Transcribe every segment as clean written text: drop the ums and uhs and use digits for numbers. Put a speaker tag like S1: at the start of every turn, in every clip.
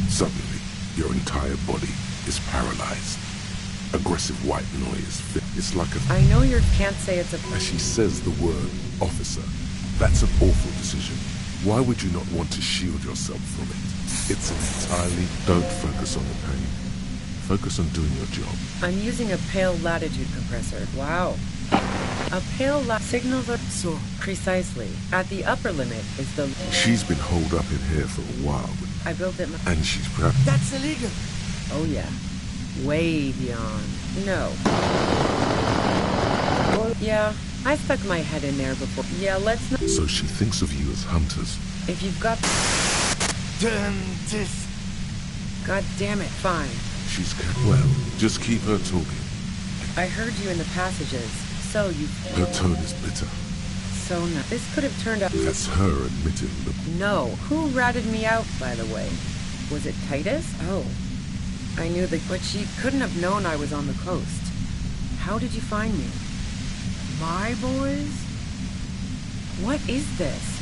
S1: Suddenly, your entire body is paralyzed. Aggressive white noise. It's like a...
S2: I know you can't say it's a...
S1: As she says the word, officer, that's an awful decision. Why would you not want to shield yourself from it? It's entirely... Don't focus on the pain. Focus on doing your job.
S2: I'm using a pale latitude compressor. Wow. A pale signals are... So, precisely. At the upper limit is the...
S1: She's been holed up in here for a while.
S2: I built it...
S1: And she's proud...
S3: That's illegal!
S2: Oh yeah. Way beyond. No. Yeah, I stuck my head in there before. Yeah, let's not...
S1: So she thinks of you as hunters.
S2: If you've got...
S3: Dentist!
S2: God damn it, fine.
S1: She's... Well, just keep her talking.
S2: I heard you in the passages, so you...
S1: Her tone is bitter.
S2: So no. This could have turned out...
S1: That's her admitting the...
S2: No. Who ratted me out, by the way? Was it Titus? Oh. I knew that, but she couldn't have known I was on the coast. How did you find me? My boys? What is this?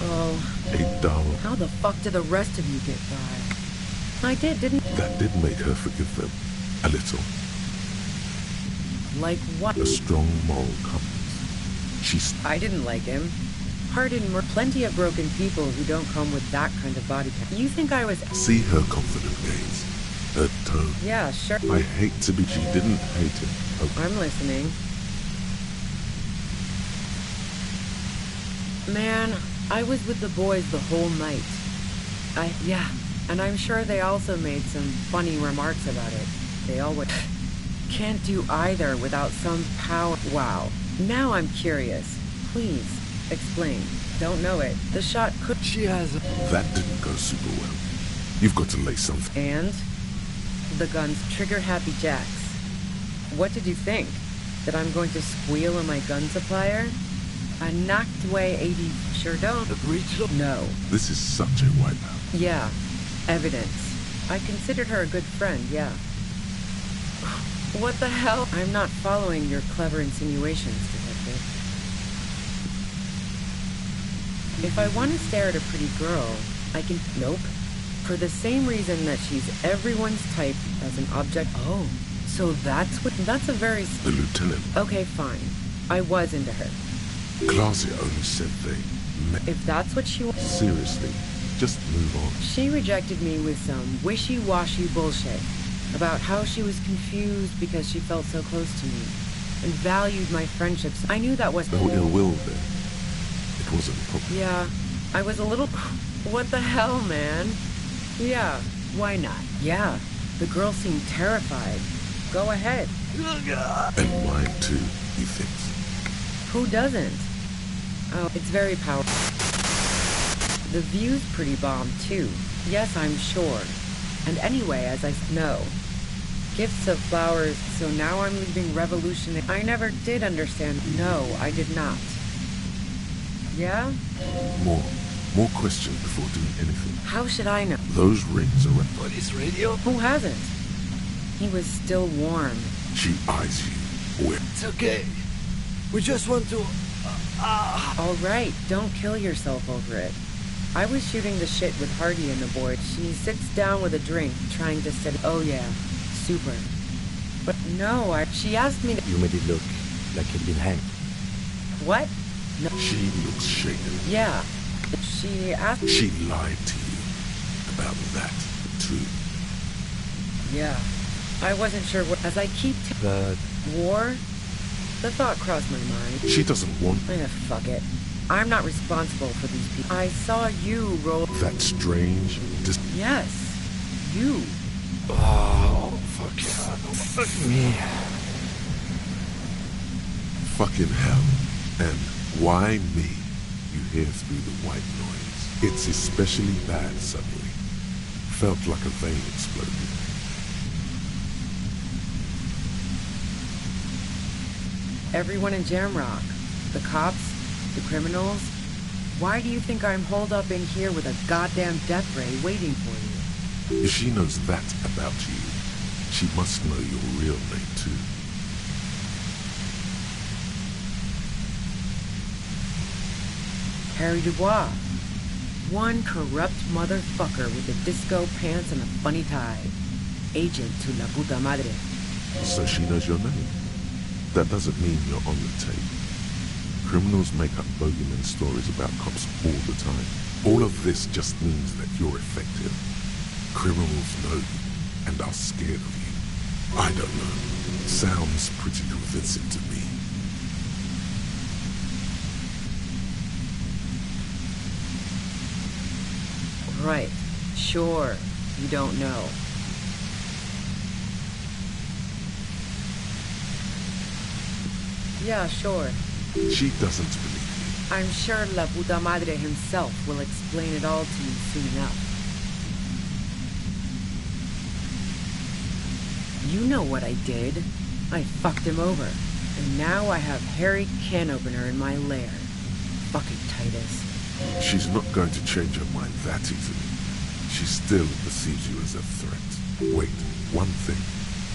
S2: Oh.
S1: A dull...
S2: How the fuck did the rest of you get by? I did, didn't...
S1: That did make her forgive them. A little.
S2: Like what?
S1: A strong moral compass.
S2: I didn't like him. Pardon, plenty of broken people who don't come with that kind of body count. You think I was...
S1: See her confident gaze. Her tone.
S2: Yeah, sure.
S1: I hate to be... She didn't hate him. Oh.
S2: I'm listening. Man, I was with the boys the whole night. Yeah, and I'm sure they also made some funny remarks about it. They always... Can't do either without some power... Wow. Now I'm curious. Please, explain. Don't know it. The shot could...
S3: She has a...
S1: That didn't go super well. You've got to lay something.
S2: And? The gun's trigger-happy jacks. What did you think? That I'm going to squeal on my gun supplier? A knocked away 80... Sure don't.
S3: The breach?
S2: No.
S1: This is such a wipeout.
S2: Yeah. Evidence. I considered her a good friend, yeah. What the hell? I'm not following your clever insinuations, detective. If I want to stare at a pretty girl, I can... Nope. For the same reason that she's everyone's type as an object... Oh, so that's what... That's a very...
S1: The lieutenant.
S2: Okay, fine. I was into her.
S1: Glacier only said they met.
S2: If that's what she wants...
S1: Seriously, just move on.
S2: She rejected me with some wishy-washy bullshit about how she was confused because she felt so close to me and valued my friendships. I knew that was...
S1: No ill will there. It wasn't a problem.
S2: Yeah, I was a little... What the hell, man? Yeah, why not? Yeah, the girl seemed terrified. Go ahead.
S1: And mine too, he thinks.
S2: Who doesn't? Oh, it's very powerful. The view's pretty bomb, too. Yes, I'm sure. And anyway, as I know, gifts of flowers, so now I'm leaving revolutionary. I never did understand. No, I did not. Yeah?
S1: More questions before doing anything.
S2: How should I know?
S1: Those rings are...
S3: Police radio?
S2: Who hasn't? He was still warm.
S1: She eyes you. Where?
S3: It's okay. We just want to...
S2: All right, don't kill yourself over it. I was shooting the shit with Hardy and the board. She sits down with a drink, trying to steady... Oh yeah, super. But no, she asked me to...
S4: You made it look like you'd been hanged.
S2: What? No.
S1: She looks shaken.
S2: Yeah. She asked...
S1: She lied to you about that, too.
S2: Yeah. I wasn't sure what... As I keep...
S4: But...
S2: War? The thought crossed my mind.
S1: She doesn't want...
S2: Fuck it. I'm not responsible for these people. I saw you roll...
S1: That strange...
S2: Yes. You.
S3: Oh, fuck yeah. Fuck me.
S1: Fucking hell. And why me? You hear through the white noise. It's especially bad suddenly. Felt like a vein exploded.
S2: Everyone in Jamrock. The cops. The criminals. Why do you think I'm holed up in here with a goddamn death ray waiting for you?
S1: If she knows that about you, she must know your real name too.
S2: Harry Dubois. One corrupt motherfucker with a disco pants and a funny tie. Agent to la puta madre.
S1: So she knows your name. That doesn't mean you're on the tape. Criminals make up bogeyman stories about cops all the time. All of this just means that you're effective. Criminals know you and are scared of you. I don't know. Sounds pretty convincing to me.
S2: Right. Sure. You don't know. Yeah, sure.
S1: She doesn't believe you.
S2: I'm sure La Puta Madre himself will explain it all to you soon enough. You know what I did. I fucked him over. And now I have Harry Can Opener in my lair. Fucking Titus.
S1: She's not going to change her mind that easily. She still perceives you as a threat. Wait, one thing.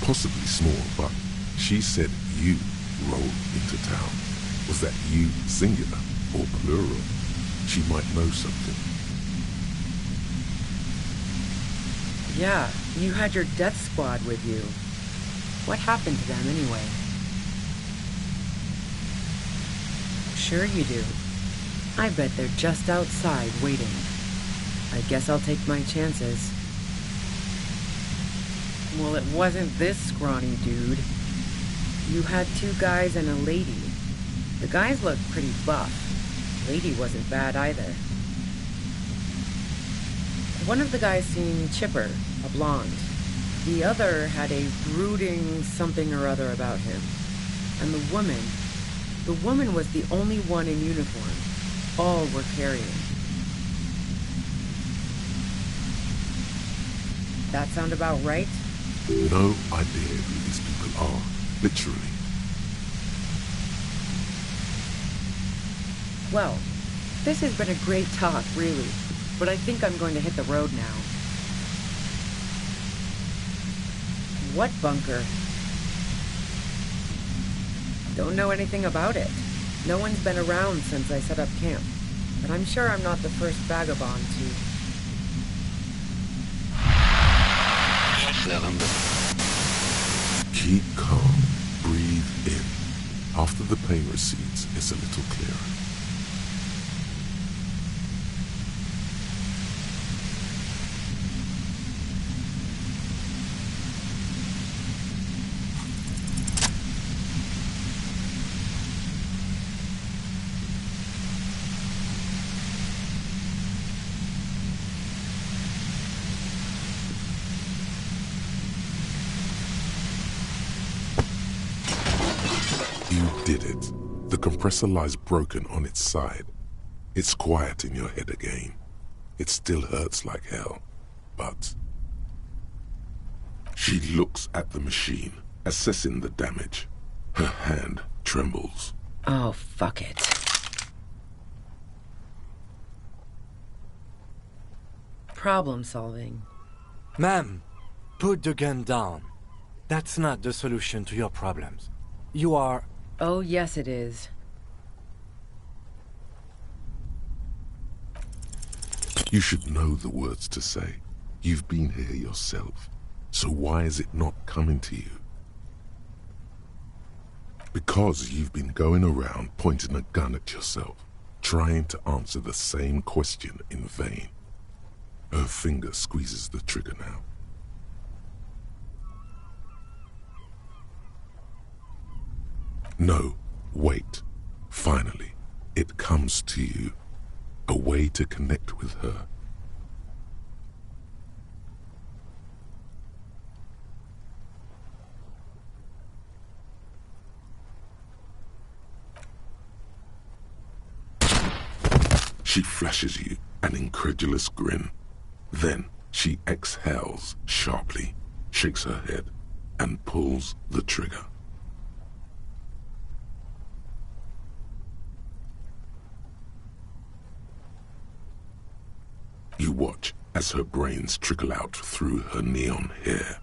S1: Possibly small, but she said you rolled into town. Was that you singular or plural? She might know something.
S2: Yeah, you had your death squad with you. What happened to them anyway? Sure you do. I bet they're just outside waiting. I guess I'll take my chances. Well, it wasn't this scrawny dude. You had 2 guys and a lady. The guys looked pretty buff. Lady wasn't bad either. One of the guys seemed chipper, a blonde. The other had a brooding something or other about him. And the woman was the only one in uniform. All were carrying. That sound about right?
S1: No idea who these people are, literally.
S2: Well, this has been a great talk, really. But I think I'm going to hit the road now. What bunker? Don't know anything about it. No one's been around since I set up camp. But I'm sure I'm not the first vagabond to...
S1: Keep calm. Breathe in. After the pain recedes, it's a little clearer. You did it. The compressor lies broken on its side. It's quiet in your head again. It still hurts like hell, but... She looks at the machine, assessing the damage. Her hand trembles.
S2: Oh, fuck it. Problem solving.
S4: Ma'am, put the gun down. That's not the solution to your problems. You are...
S2: Oh, yes it is.
S1: You should know the words to say. You've been here yourself. So why is it not coming to you? Because you've been going around pointing a gun at yourself, trying to answer the same question in vain. Her finger squeezes the trigger now. No, wait. Finally, it comes to you. A way to connect with her. She flashes you an incredulous grin. Then she exhales sharply, shakes her head, and pulls the trigger. You watch as her brains trickle out through her neon hair.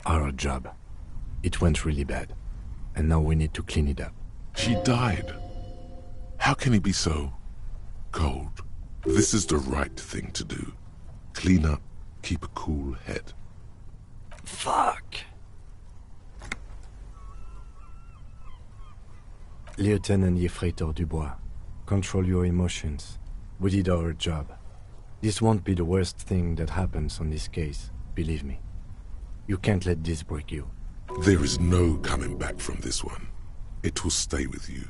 S4: our job. It went really bad, and now we need to clean it up.
S1: She died. How can he be so cold? This is the right thing to do. Clean up, keep a cool head.
S3: Fuck.
S4: Lieutenant Yefreitor Dubois, control your emotions. We did our job. This won't be the worst thing that happens on this case, believe me. You can't let this break you.
S1: There is no coming back from this one. It will stay with you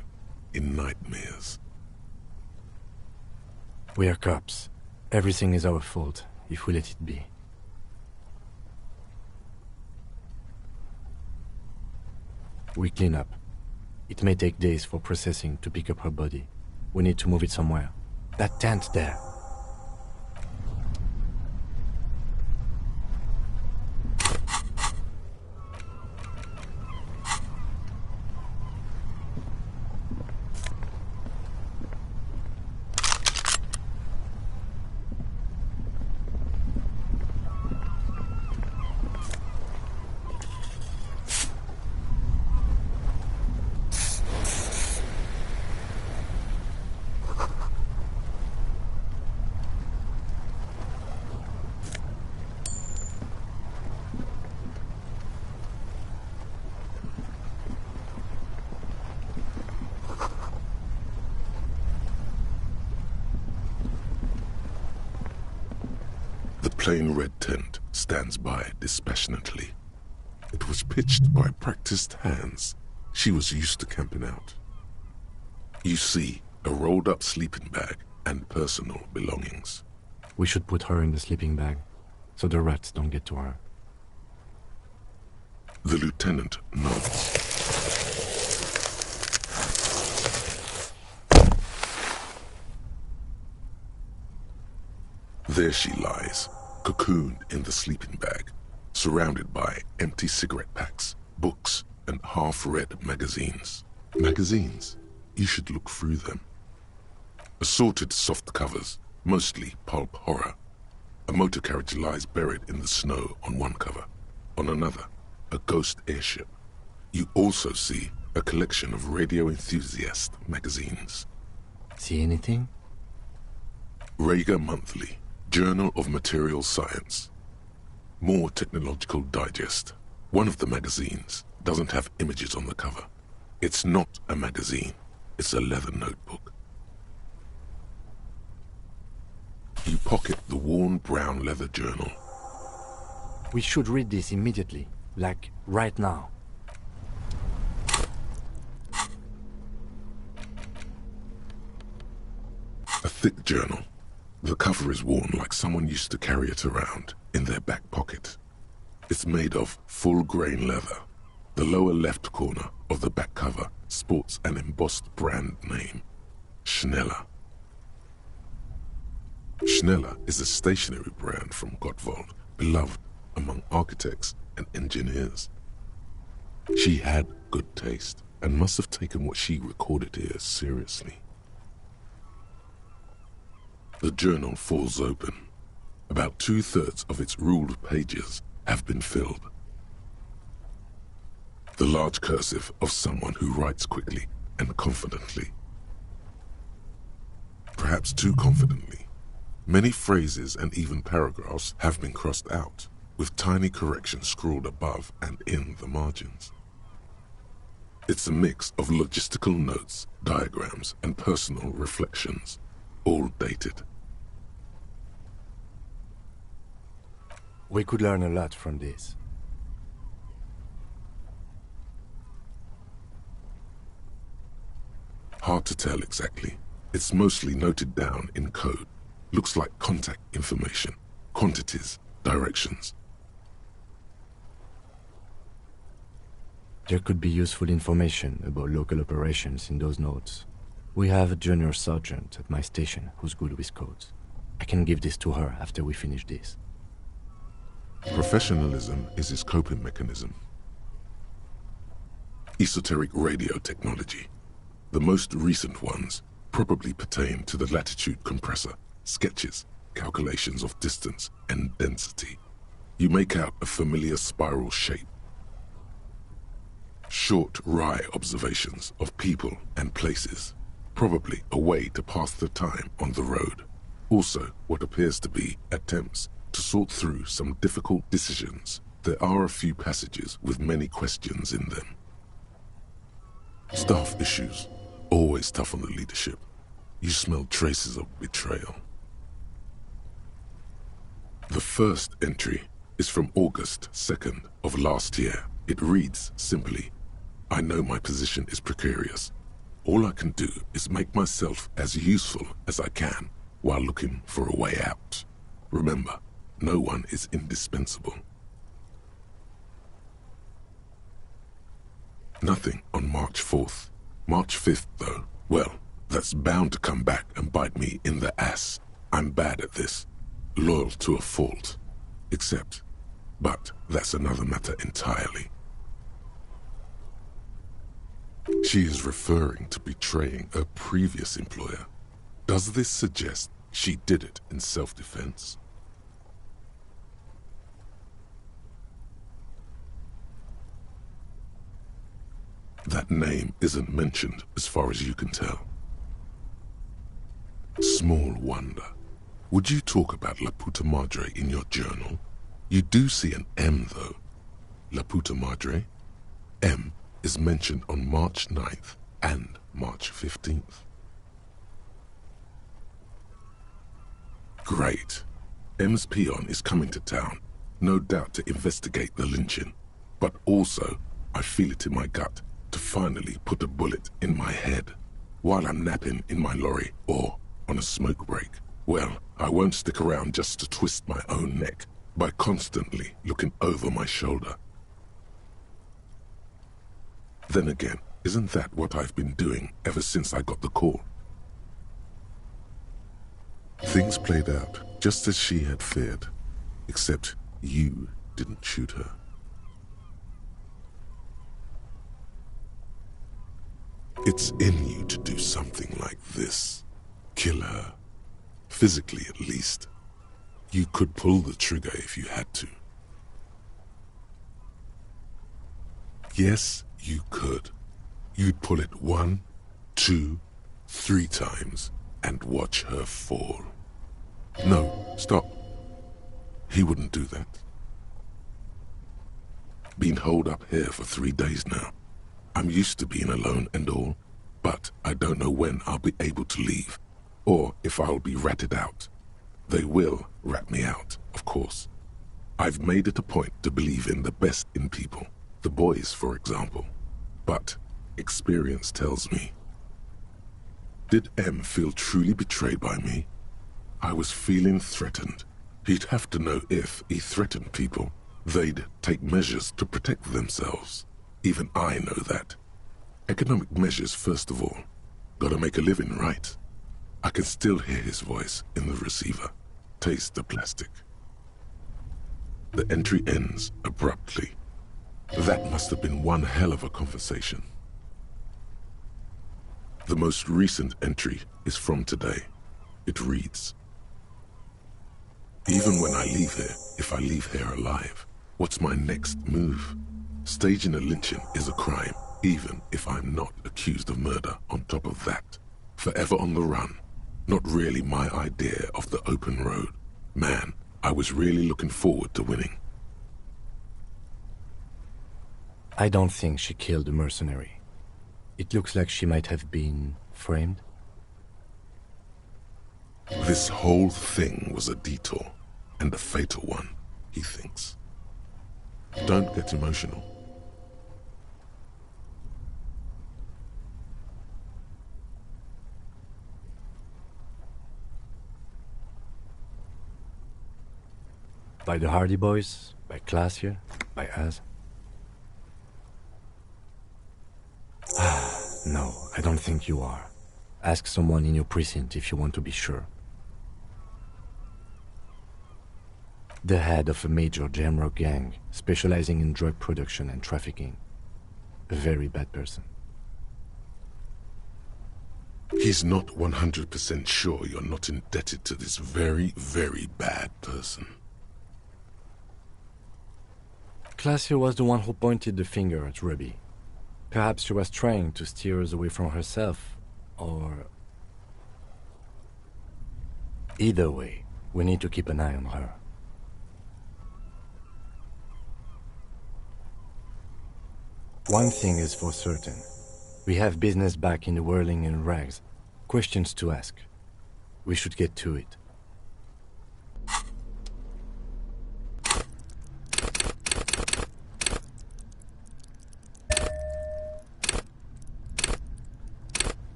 S1: in nightmares.
S4: We are cops. Everything is our fault if we let it be. We clean up. It may take days for processing to pick up her body. We need to move it somewhere. That tent there.
S1: The plain red tent stands by dispassionately. It was pitched by practiced hands. She was used to camping out. You see a rolled-up sleeping bag and personal belongings.
S4: We should put her in the sleeping bag, so the rats don't get to her.
S1: The lieutenant nods. There she lies, cocooned in the sleeping bag, surrounded by empty cigarette packs, books, and half-read magazines. Magazines? You should look through them. Assorted soft covers, mostly pulp horror. A motor carriage lies buried in the snow on one cover. On another, a ghost airship. You also see a collection of radio enthusiast magazines.
S4: See anything?
S1: Rager Monthly, Journal of Material Science. More Technological Digest. One of the magazines doesn't have images on the cover. It's not a magazine, it's a leather notebook. You pocket the worn brown leather journal.
S4: We should read this immediately, like right now.
S1: A thick journal. The cover is worn like someone used to carry it around in their back pocket. It's made of full-grain leather. The lower left corner of the back cover sports an embossed brand name, Schneller. Schneller is a stationery brand from Gottwald, beloved among architects and engineers. She had good taste and must have taken what she recorded here seriously. The journal falls open. About 2/3 of its ruled pages have been filled. The large cursive of someone who writes quickly and confidently. Perhaps too confidently. Many phrases and even paragraphs have been crossed out, with tiny corrections scrawled above and in the margins. It's a mix of logistical notes, diagrams, and personal reflections, all dated.
S4: We could learn a lot from this.
S1: Hard to tell exactly. It's mostly noted down in code. Looks like contact information, quantities, directions.
S4: There could be useful information about local operations in those notes. We have a junior sergeant at my station who's good with codes. I can give this to her after we finish this.
S1: Professionalism is his coping mechanism. Esoteric radio technology. The most recent ones probably pertain to the latitude compressor, sketches, calculations of distance and density. You make out a familiar spiral shape. Short, wry observations of people and places. Probably a way to pass the time on the road. Also, what appears to be attempts to sort through some difficult decisions. There are a few passages with many questions in them. Staff issues. Always tough on the leadership. You smell traces of betrayal. The first entry is from August 2nd of last year. It reads simply, I know my position is precarious. All I can do is make myself as useful as I can while looking for a way out. Remember, no one is indispensable. Nothing on March 4th. March 5th, though, well, that's bound to come back and bite me in the ass. I'm bad at this. Loyal to a fault. But that's another matter entirely. She is referring to betraying a previous employer. Does this suggest she did it in self-defense? That name isn't mentioned as far as you can tell. Small wonder. Would you talk about La Puta Madre in your journal? You do see an M, though. La Puta Madre. M is mentioned on March 9th and March 15th. Great. M's peon is coming to town, no doubt to investigate the lynching. But also, I feel it in my gut to finally put a bullet in my head while I'm napping in my lorry or on a smoke break. Well, I won't stick around just to twist my own neck by constantly looking over my shoulder. Then again, isn't that what I've been doing ever since I got the call? Things played out just as she had feared, except you didn't shoot her. It's in you to do something like this. Kill her. Physically, at least. You could pull the trigger if you had to. Yes, you could. You'd pull it 1, 2, 3 times and watch her fall. No, stop. He wouldn't do that. Been holed up here for 3 days now. I'm used to being alone and all, but I don't know when I'll be able to leave, or if I'll be ratted out. They will rat me out, of course. I've made it a point to believe in the best in people, the boys, for example. But experience tells me. Did M feel truly betrayed by me? I was feeling threatened. He'd have to know if he threatened people, they'd take measures to protect themselves. Even I know that. Economic measures first of all. Gotta make a living, right? I can still hear his voice in the receiver. Taste the plastic. The entry ends abruptly. That must have been one hell of a conversation. The most recent entry is from today. It reads, even when I leave here, if I leave here alive, what's my next move? Staging a lynching is a crime, even if I'm not accused of murder on top of that. Forever on the run. Not really my idea of the open road. Man, I was really looking forward to winning.
S4: I don't think she killed the mercenary. It looks like she might have been framed.
S1: This whole thing was a detour, and a fatal one, he thinks. Don't get emotional.
S4: By the Hardy Boys, by Classier, by us. No, I don't think you are. Ask someone in your precinct if you want to be sure. The head of a major Jamrock gang, specializing in drug production and trafficking. A very bad person.
S1: He's not 100% sure you're not indebted to this very, very bad person.
S4: Classier was the one who pointed the finger at Ruby. Perhaps she was trying to steer us away from herself, or... Either way, we need to keep an eye on her. One thing is for certain. We have business back in the whirling in rags. Questions to ask. We should get to it.